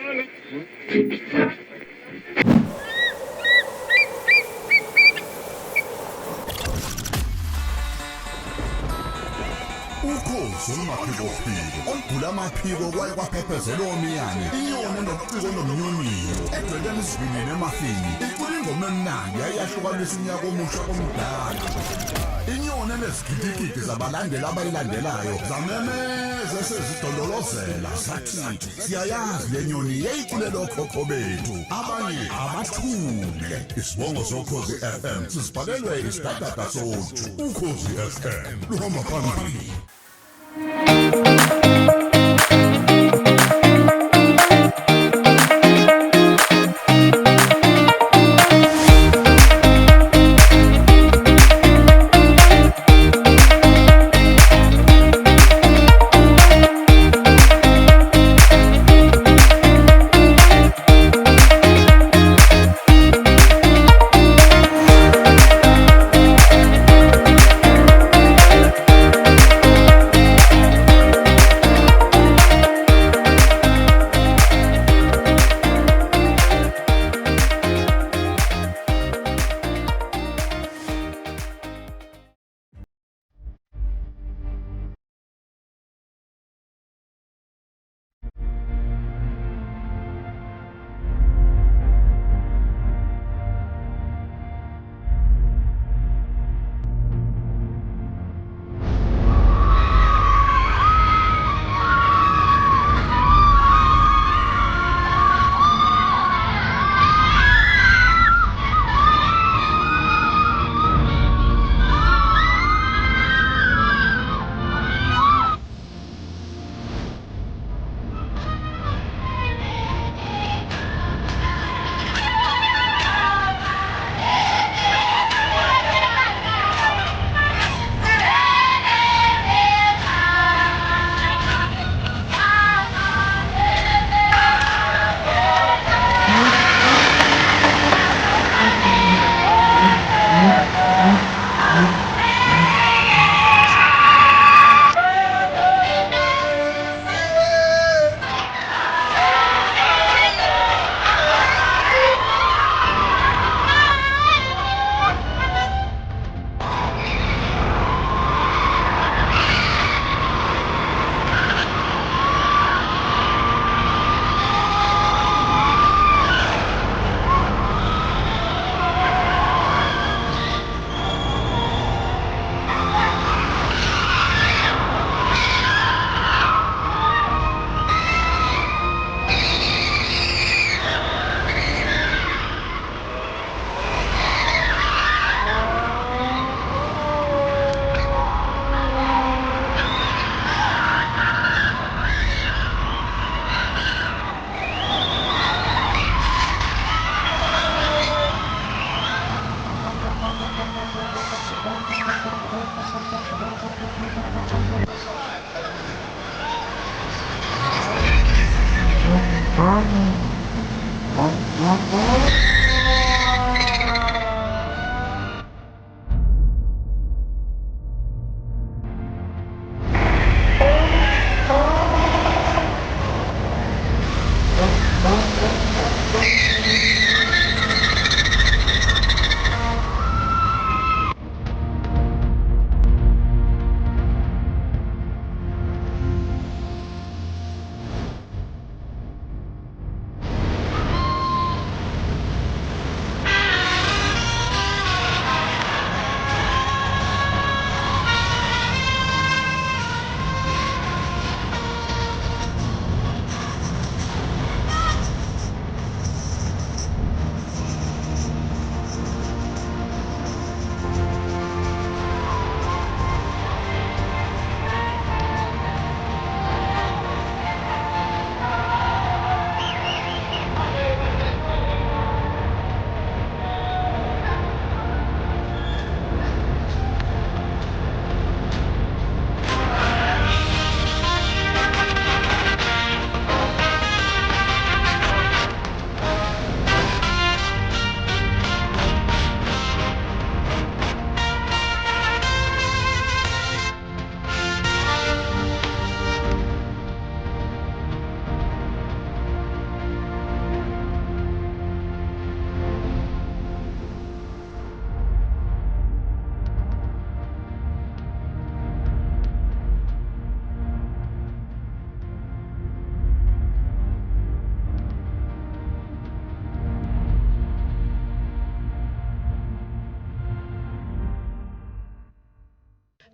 Ukhozi olumaphiko olugula amaphiko kwaye kwaphephezela omiyane inyoni nobuciko nomnyunyo edweleni isivinini emafini icula ingoma emnandi yayahlukanisa unyaka omusha komdala inyoni enezigidigidi zabalandeli abayilandelayo zamemeza sezidololozela sathi siyayazi le nyoni yayiculela okhokho bethu abanye abathule isibongo sokhozi FM sisibhalelwe isidadada sothu ukhozi FM luhamba phambili.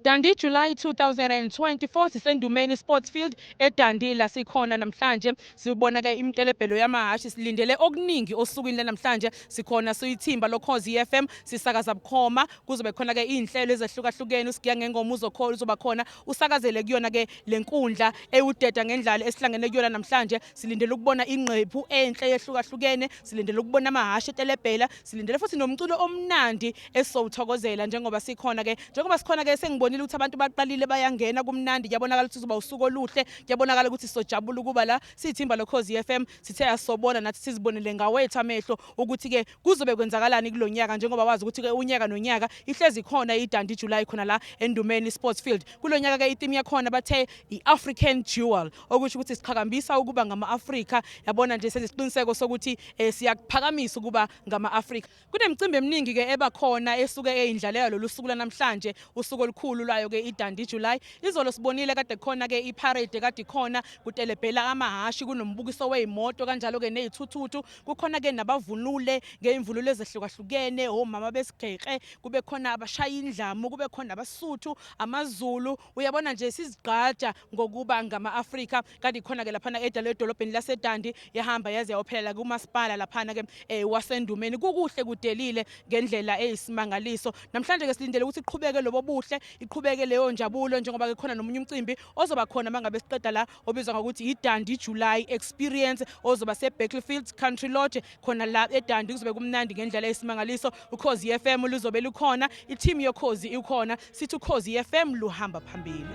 Dundee July 2024 sisendumeni Sports Field eDundee la sikhona namhlanje sibona ke imtelebhelo yamahashi silindele okuningi osukwini lanamhlanje sikhona siyithimba loKhozi FM sisakaza bukhoma kuzobe khona ke inhlelo ezahlukahlukene usigiya ngengoma uzokhola uzoba khona usakazele kuyona ke lenkundla ewudeda ngendlala esihlangene kuyona namhlanje silindele ukubona ingqephu enhle yehlukahlukene silindele ukubona amahashi etelebhela silindele futhi nomculo omnandi esizowuthokozela njengoba sikhona ke sengibonile ukuthi abantu baqalile bayangena kumnandi kuyabonakala ukuthi uzoba usuku oluhle kuyabonakala ukuthi sojabula ukuba la sithimba loKhozi FM sithe asobona nathi sizibonele ngawethu amehlo ukuthi ke kuzobe kwenzakalani kulonyaka njengoba wazi ukuthi ke unyaka nonyaka ihlezi khona iDundee July khona la endumeni Sports Field kulonyaka ke itheme yakhona bathe iAfrican Jewel okusho ukuthi siqhakambisa ukuba ngama-Afrika yabona nje sesiqiniseko sokuthi siyakuphakamisa ukuba ngama-Afrika kunemicimbi eminingi ke eba khona esuke eyindlalela lolu suku namhlanje usuku olukhulu lwayo ke iDundee July izolo sibonile kade khona ke iparade kade khona kutelebhela amahashi kunombukiso wezimoto kanjalo ke nezithuthuthu kukhona ke nabavunule ngeimvunulo ezehlukahlukene omama besigqeke kube khona abashaya indlamu kube khona abasuthu amaZulu uyabona nje sizigqaja ngokuba ngama-Afrika kade khona ke lapha edolobheni laseDundee yahamba yaze yophelela kumasipala lapha ke wasendumeni kukuhle kudelile ngendlela eyisimangaliso namhlanje ke silindele ukuthi iqhubeke lobo buhle iqhubeke leyo njabulo njengoba ke khona nomunye umcimbi ozoba khona mangabe siqeda la obizwa ngokuthi iDundee July Experience ozoba seBattlefield Country Lodge khona la eDundee kuzobe kumnandi ngendlela eyisimangaliso uKhozi FM luzobe lukhona i-team yoKhozi ikhona sithi uKhozi FM luhamba phambili.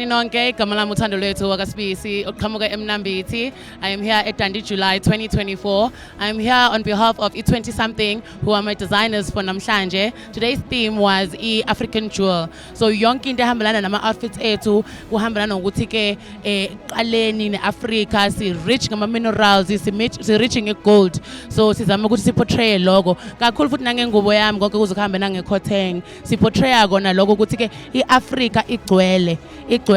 Nonke igama lami uthando lwethu wakasibisi oqhamuka eMnambithi. I am here at Dundee July 2024. I am here on behalf of E20 something who are my designers for namhlanje. Today's theme was African Jewel. So yonke into ehambelana nama outfits ethu kuhambelana ngokuthi ke qaleni neAfrica si rich ngama minerals si rich ngegold. So sizama ukuthi siportray logo. Kakhulu futhi nangengubo yami konke kuzokuhambe nangekhoteng. Siportray kona logo ukuthi ke iAfrica igcwele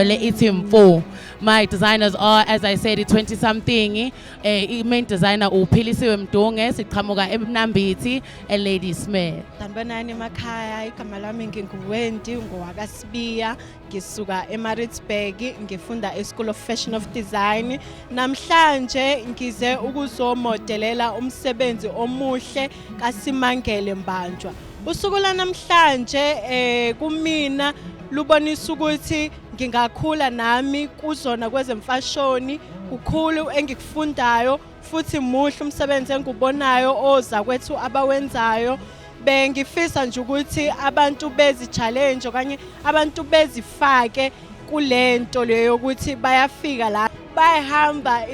ithi mfo. My designers are, as I said, 20 something. Main designer uPhilisiwe Mdunge siqhamuka eMnambithi Lady Smith. Sanibonani emakhaya igama lami nginguWendi ngowakasibiya ngisuka eMaritzburg ngifunda eSchool of Fashion of Design. Namhlanje ngize ukuzomodelela umsebenzi omuhle kaSimangele Mbanjwa. Usuku lanamhlanje kumina lubonisa ukuthi ngingakhula nami kuzona kwezemfashoni kukhulu engikufundayo futhi muhle umsebenzi engibonayo oza kwethu abawenzayo bengifisa nje ukuthi abantu bezi challenge okanye abantu bezifake kulento leyo ukuthi bayafika la bayahamba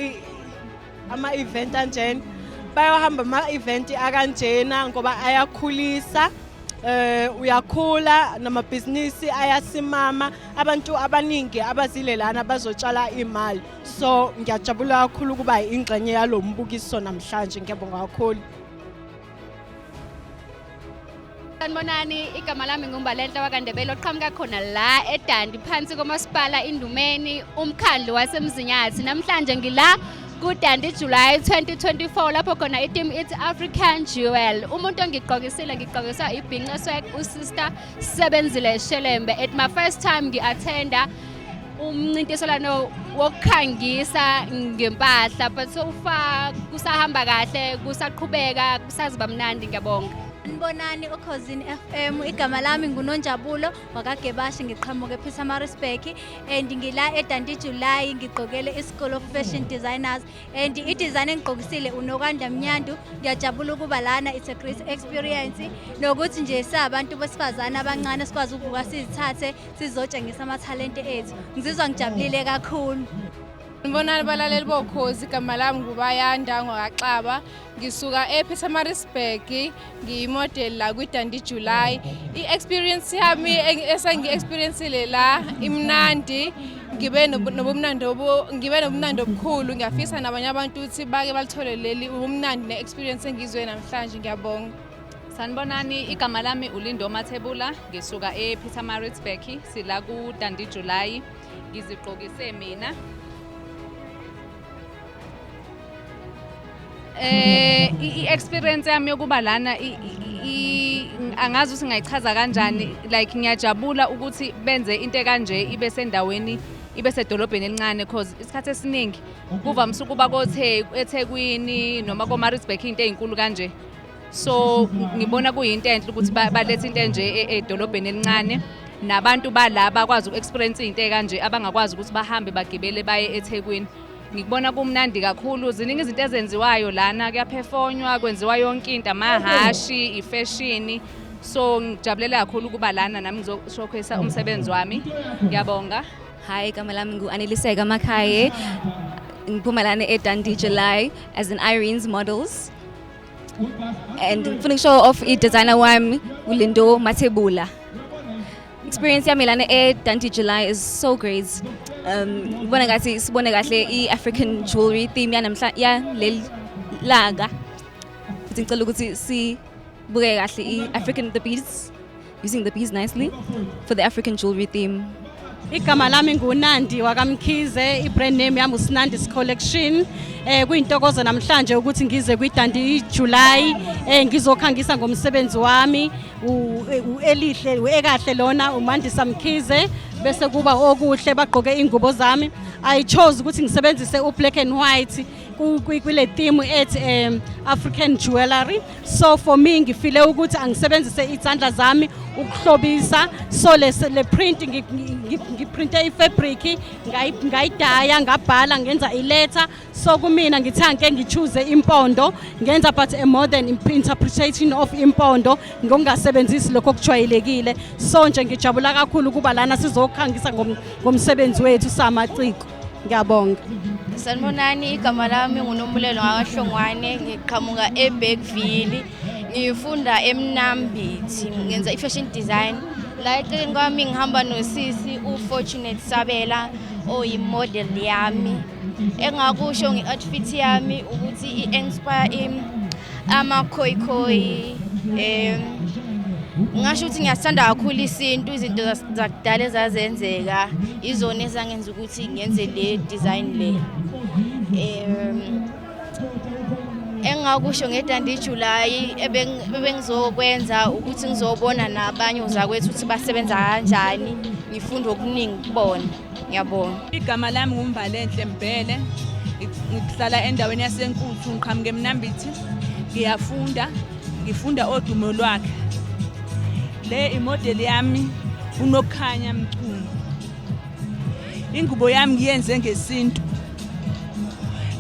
ama-event kanjena bayahamba ama-event akanjena ngoba ayakhulisa uyakhula namabhizinisi ayasimama abantu abaningi abazile lana bazotshala imali so ngiyajabula kakhulu ukuba ingxenye yalombukiso namhlanje ngiyabonga kakhulu. Sanibonani igama lami nguMbalenhle wakandebele oqhamuka khona la eDundee phansi komasipala indumeni umkhandlu wasemzinyathi namhlanje ngila kuDundee July 2024 lapho khona i-team ithi African Jewel umuntu ngigqokisa ibhinqa swag usister Sebenzile Shelembe at my first time ngi-attenda umncintiswano wokukhangisa ngempahla but so far kusahamba kahle kusaqhubeka kusaziba mnandi ngiyabonga. Sanibonani ukhosini FM, igama lami nguNonjabulo wakaGebashi, ngiqhamuke ePietermaritzburg and ngila eDandy July ngigqokele iSchool of Fashion Designers and i-design engigqokisile uNokwanda Mnyandu. Ngiyajabula ukuba lana, it's a great experience nokuthi nje sabantu besifazana abancane sikwazi ukuvuka sizithathe sizotshengisa amathalente ethu. Ngizizwa ngijabulile kakhulu. Ngibonani balaleli bokhozi, igama lami nguBayanda ngwakaXaba, ngisuka ePietermaritzburg, ngiyimodel la kwiDandy July. I-experience yami esengi-experiencile la imnandi, ngibe nobumnandi obukhulu. Ngiyafisa nabanye abantu ukuthi bake balithole leli ubumnandi ne-experience engizwe namhlanje. Ngiyabonga. Sanibonani, igama lami uLindo Mathebula, ngisuka ePietermaritzburg, sila kuDandy July, ngizigqokise mina. I-experience yami yokuba lana angazi ukuthi ngayichaza kanjani, like ngiyajabula ukuthi benze into kanje ibe sendaweni, ibe sedolobheni elincane, because isikhathi esiningi kuvamise ukuba eThekwini noma koMaritzburg into ezinkulu kanje. So ngibona kuyinto enhle ukuthi balethe into nje edolobheni elincane, nabantu bala bakwazi uku-experience into kanje abangakwazi ukuthi bahambe bagibele baye eThekwini. Ngibona kumnandi kakhulu, ziningi izinto ezenziwayo lana, kuyaphefonywa, kwenziwa yonke into, amahashi, ifashion. So ngijabulela kakhulu ukuba lana nami ngizoshowcase umsebenzi wami. Ngiyabonga. Hi, igama lami ngu-Aneliseka Makhaye, ngiphuma lana eDandy July as an Irene's Models, and ngifuna show off i-designer wami uLindo Mathebula. Experience yami lana eDandy July is so great. Ngibona ngathi sibone kahle i-African jewelry theme leli laga. Futhi ngicela ukuthi sibuke kahle i-African the beads, using the beads nicely for the African jewelry theme. Igama lami nguNandi wakaMkhize, i-brand name yami uSnandis Collection. Kuyintokozo namhlanje ukuthi ngize kwiDandy July ngizokhangisa ngomsebenzi wami ekahle lona uMandisa Mkhize, bese kuba okuhle bagqoke ingubo zami. I chose ukuthi ngisebenzise u-black and white kule theme ethi African jewelry. So for me ngifile ukuthi angisebenzise izandla zami ukuhlobisa, so le print ngiprinte ifabric, ngayidaya, ngabhala, ngenza iletter. So kumina ngithanke ngichoose impondo, ngenza but a modern interpretation of impondo, ngongasebenzisi lokho okujwayelekile. So nje ngijabula kakhulu kuba lana sizokhangisa ngomsebenzi wethu samaciko. Ngiyabonga. Sanibonani, igama lami nguNombulelo ngakaHlongwane, ngiqhamuka eBergville, ngifunda eMnambithi, ngenza i-fashion design. La eceleni kwami ngihamba nosisi uFortunate Sabela oyimodel yami. Engakusho nge-outfit yami ukuthi i-inspire ama-khoikhoi, ngasho ukuthi ngiyasithanda kakhulu izinto zakudala ezazenzeka, izona ezangenza ukuthi ngenze le design le. Engakusho ngeDandy July ebengizokwenza ukuthi ngizobona nabanye uzakwethu ukuthi basebenza kanjani, ngifunda okuningi kubona. Ngiyabonga. Igama lami nguMbalenhle Mbele, ngihlala endaweni yaseNkuthu, ngiqhamuke eMnambithi, ngifunda odumo lwakhe. Le imodel yami uNokhanya Mchunu. Ingubo yami ngiyenze ngesintu,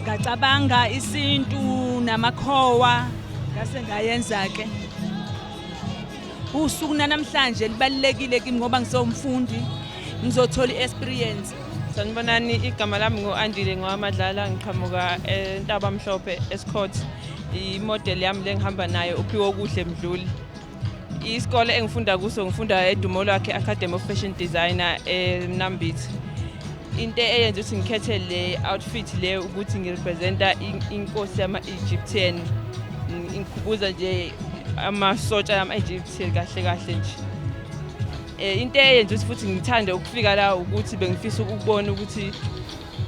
ngacabanga isintu namakhowa ngase ngayenza ke. Usuku namhlanje libalekile kimi ngoba ngisomfundi, ngizothola i-experience. Sanibonani, igama lami nguAndile ngwaMadlala, ngiqhamuka eNtaba Mhlophe eScott. I-model yami lengihamba nayo uPhiwo Kuhle Mdluli. Isikole engifunda kuso ngifunda edumo lwakhe Academy of Fashion Designer eMnambithi. Into eyenza ukuthi ngikhethe le outfit le ukuthi ngirepresenta inkosi yama-Egyptian, ngikhubuza nje amasotsha yama-Egyptian kahle nje. Into eyenza ukuthi futhi ngithande ukufika la ukuthi bengifisa ukubona ukuthi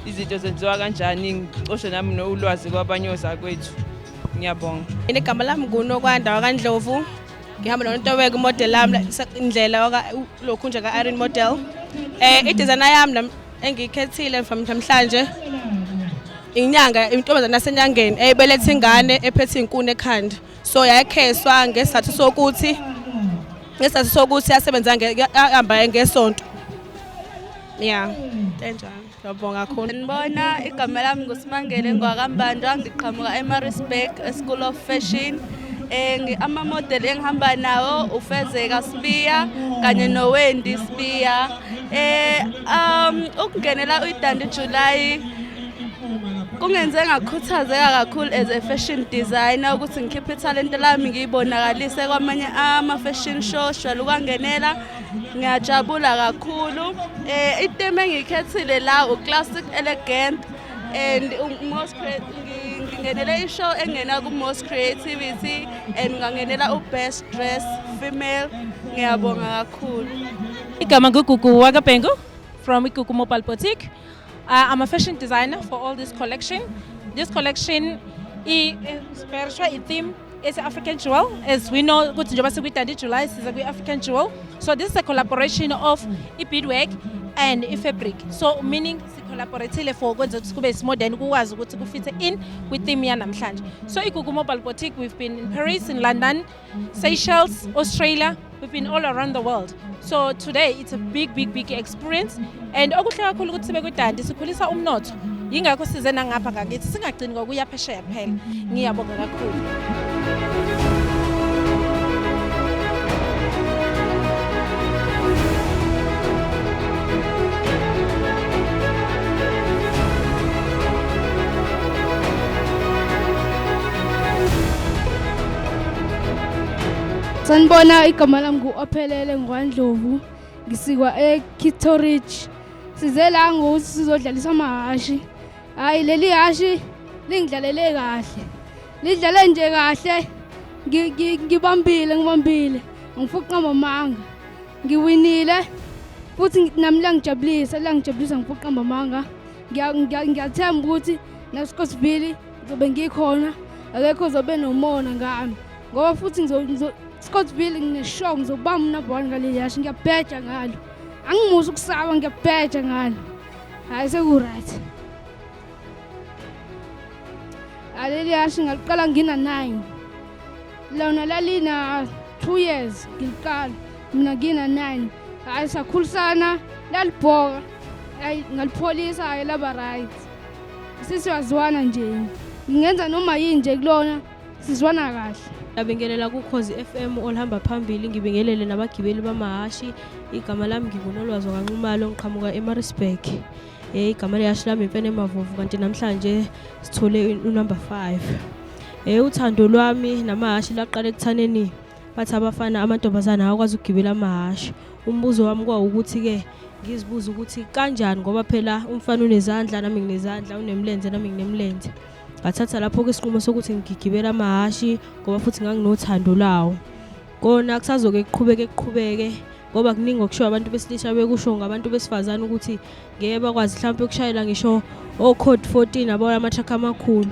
izinto zenziwa kanjani, ngicoshe nami nolwazi kwabanye ozakwethu. Ngiyabonga. Igama lami nguNokwanda wakaNdlovu, ngihamba noNtobeko model lami indlela lokhu nje ka-Irene model. I-designer yami engiyikhethile from namhlanje inyanga intombazana yasenyangeni eyibelethe ingane ephethe inkuni ekhanda. So yakheswa ngesizathu sokuthi yasebenza ngehamba ngesonto. Yeah. Enjalo. Ngiyabonga kakhulu. Ngibona igama lami nguSimangele Ngwakambandwa ngiqhamuka eMaritzburg School of Fashion. Ama-model engihamba nawo uFezeka Sibiya kanye noWendy Sibiya. Ukungenela iDandi July kungenze ngakhuthazeka kakhulu as a fashion designer ukuthi ngikhiphe ithalente lami ngiyibonakalise kwamanye ama-fashion show shwela ukwangenela. Ngiyajabula kakhulu. Iteme engiyikhethile la u-classic elegant and ngingenele ishow engena ku-most creativity and ngangenela u-best dress female. Ngiyabonga kakhulu. Igama nguGugu Wakapengu from Igugu Mobile Boutique. I'm a fashion designer for all this collection. This collection is spiritual theme. It's African jewel. As we know, Dandi July is a African jewel. So this is a collaboration of beadwork and fabric. So meaning collaborative for kube modern kukwazi ukuthi kufithe in with theme yanamhlanje. So Igugu Mobile Boutique, we've been in Paris, in London, Seychelles, Australia. We've been all around the world. So today it's a big experience. And okuhle kakhulu ukuthi sibe kwiDandi sikhulisa umnotho. Yingakho size nangapha ngakithi singagcini ngokuya phesheya phela. Ngiyabonga kakhulu. Sanibona, igama lami nguOphelele Ngwandlovu. Ngisikwa eKittorich. Size la ngokuthi sizodlalisa amahashi. Hayi leli hashi lingidlalele kahle. Lidlale nje kahle. Ngibambile. Ngifuqa amamanga. Ngiwinile. Futhi nami langijabulisa ngifuqa amamanga. Ngiyathemba ukuthi naScottsville zobe ngikhona. Akekho zobe nomona ngami. Ngoba futhi Scottsville ngineshow ngizobamba nabona ngaleli hashi ngiyabheja ngalo. Angimusa ukusaba ngiyabheja ngalo. Hayi seku-right. Aleli hashi ngaliqala ngina 9. Lona lalina 2 years ngiliqala. Mina ngina 9. Hayi sakhulisana lalibhoka. Hayi ngalipholisa hayi laba right. Sisiyazwana nje. Ngingenza noma yini nje kulona sizwana kahle. Ngabingelela kuKhozi FM olhamba phambili ngibingelele nabagibeli bamahashi. Igama lami ngiNolwazi kaNxumalo ngiqhamuka eMaritzburg. Igama lehashi lami Mfene Mavovu kanti namhlanje sithole unumber 5. Uthando lwami namahashi laqala ekuthaneni bathi abafana amantombazana akwazi ukugibela amahashi. Umbuzo wami kwawukuthi ke ngizibuza ukuthi kanjani ngoba phela umfana unezandla nami nginezandla, unemlenze nami nginemlenze. Ngathatha lapho ke isinqumo sokuthi ngigibela amahashi ngoba futhi nganginothando lawo. Kona kusazoke kuqhubeke ngoba kuningi okusho abantu besilisa bekusho ngabantu besifazana ukuthi ngeke bakwazi mhlawumbe ukushayela ngisho code 14 abona ama-truck amakhulu.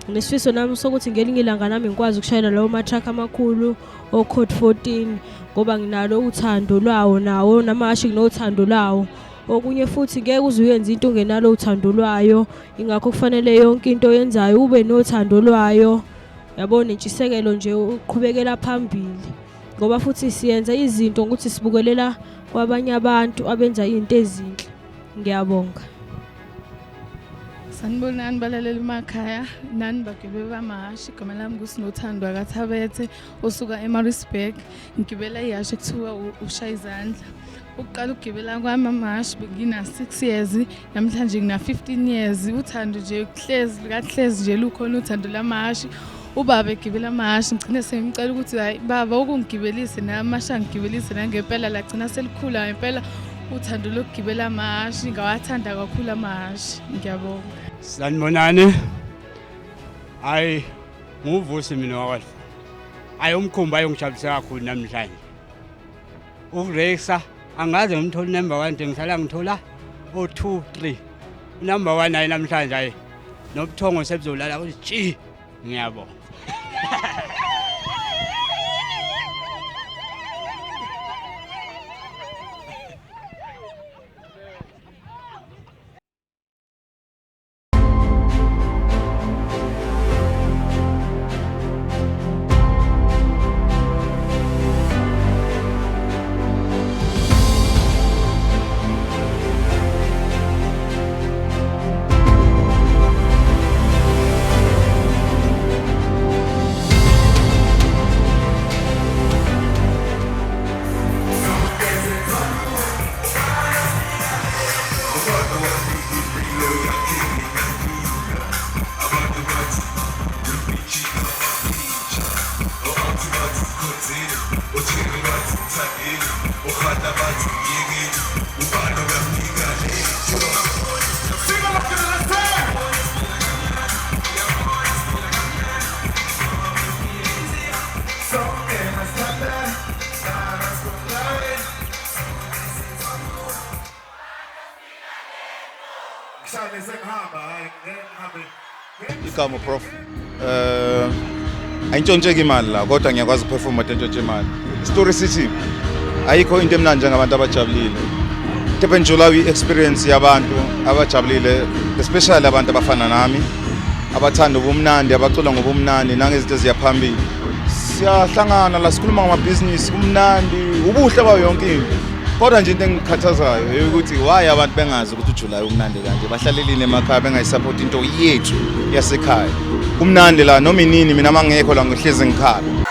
Nesifiso nami sokuthi ngelinye ilanga nami ngikwazi ukushayela lawo ma-truck amakhulu code 14 ngoba nginalo uthando lwawo nawo namahashi nginothando lawo. Okunye futhi ngeke uzuyenza into ungenalo uthando lwayo, ingakho kufanele yonke into oyenzayo ube nothando lwayo. Yabona intshisekelo nje uqhubekela phambili ngoba futhi siyenza izinto ukuthi sibukelela kwabanye abantu abenza izinto ezinhle. Ngiyabonga. Sanibonani balaleli emakhaya, nani bagibeli bamahashi. Igama lami nguSinothando Kathabethe osuka eMaritzburg. Ngigibela ihashi ekuthiwa uShayizandla. Uqala ukugibela kwami amahashi ngina 6 years, namhlanje ngina 15 years. Uthando nje kahlezi nje lukhona uthando lamahashi. Ubaba egibela amahashi ngicine sengicela ukuthi hayi baba ukungigibelise namahashi angigibelise nangempela lagcina selikhula ngempela uthando lokugibela amahashi. Ngawathanda kakhulu amahashi. Ngiyabonga. Sanibonani. Hayi nguvusi mina wakwaDlovu. Hayi umkhumbi ayongijabulisa kakhulu namhlanje. uRexa angaze ngimthola number 1 ngisala ngithola 2 3. Number 1 hayi namhlanje hayi nobuthongo sebuzolala uthi ngiyabonga. Igama prof ayintshontsheki imali la kodwa ngiyakwazi ukuperforma entshontshe imali. Story sithi ayikho into emnandi njengabantu abajabulile. Durban July experience yabantu abajabulile, especially abantu abafana nami abathanda ubumnandi, abacula ngobumnandi nangezinto eziyaphambili. Siyahlangana la sikhuluma ngamabusiness kumnandi, ubuhle bayo yonke into. Kodwa nje into engikhathazayo ukuthi why abantu bengazi ukuthi uJuly umnandi kanje, bahlalelini emakhaya bengayisupport into yethu yasekhaya. Kumnandi la noma inini, mina mangekho la ngihlezi ngikhala.